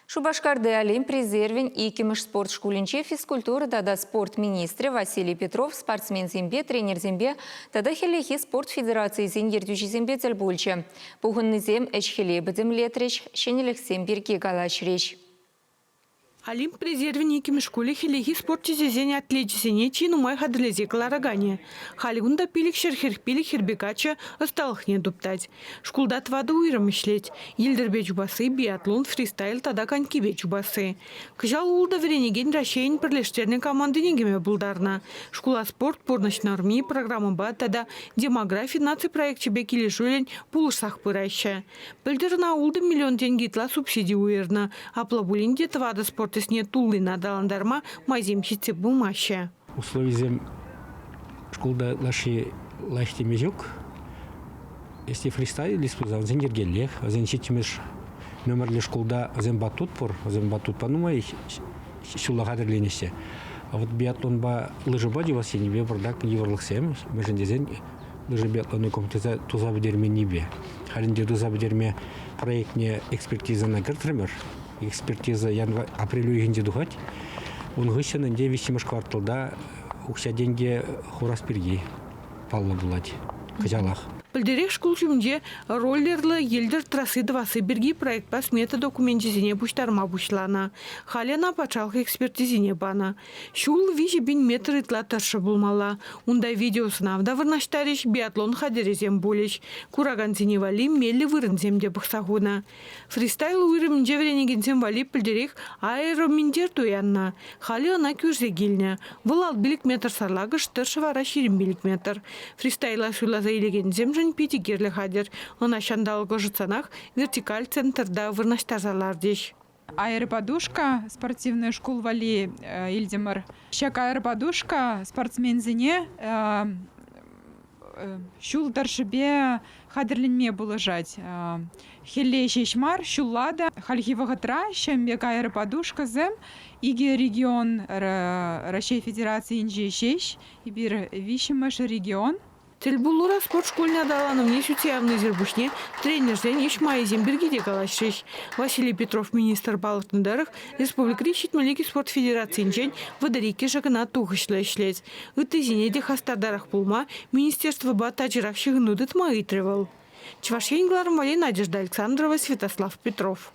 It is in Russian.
Шубашкарды Олимп резервин и кимыш спорт шкулинче физкультуры тада спорт министрі Василий Петров спортсмен зембе, тренер зембе, тада хелехи спорт федерации зендердючі зембе зельбульче. Пуғынны зем эчхеле бідім летреш, шенелексем берге галаш речь. Олимп резервин икими школе хелехи спорт чизезене атлетисене чину май хадрелезе каларагане. Халигунда пилик шерхер пилик хербекача осталых не дуптать. Шкулда твады уйрам ишлеть. Елдербе чубасы, биатлон, фристайл, тада конькибе чубасы. Кыжал улда веренеген рашейн пірлештерне команды негеме булдарна. Шкула спорт порночной армии программа ба тада демографии наци проект чебе килешулен пулышсах пырайща. Пілдерна улда миллион тенгитла субсидии уйрна. Аплабулинде твады спорт не тулы надаландарма майземщице бумаща. Условия школда лашти межук. Если фристайл, лиспузан зенгергеллех, зенчитимеш номер для школда зембатут панумай шулахадерленесе. А вот биатлон ба лыжебади вас не бе продак не варлахсем, межендезен лыжи биатлонный комитета туза бедерме не бе. Халинде туза бедерме проектне экспертиза на гертремер. Экспертиза янва апрелю игенде духать. Он гыщен инде висимыш кварталда укся деньги хораспирги палла булать. Кызалах. Пілдерек школ жүмде роллерлы елдер трассы двасы бірге проект пас мета документизине бұштарма бұшлана. Халяна пачалғы экспертизине бана. Шул вижі бин метр итла таршы булмала. Унда видео сынавда вырнаштариш биатлон хадерезем болеш. Кураган зине вали мелі вырынземде бұқсағуна. Фристайл уйрымынже веренегенсем вали пілдерек аэроминдер туянна. Халяна күрзе гильня. Бұл албилік метр сарлагыш тыршывара ширим билік метр. Фристайла шулаза илегензем пяти герлі хадер. Он ашандалғы жыцанах вертикаль центрда вырнаштазалар деш. Аэроподушка, спортивная школа вали Ильдемар. Щак аэроподушка, спортсмензине, шул даршыбе хадерленме булыжать. Хелле шешмар, шуллада, хальхивагатра, щамбек аэроподушка зем, иге регион Российской Федерации инжи шеш, ибир вишимаш регион. Тельбулура спорт школьный адаланым не шутявный зербушне тренер Зениш Майзембергиде галашреш. Василий Петров, министр балықтындарых, республика решит Малики спорт федерации инжен выдарике жагына тухышлы ишлец. Ыты зенеде хастардарах пулма министерство батачырах шигнудыт маитревал. Чвашенгларым Надежда Александрова, Святослав Петров.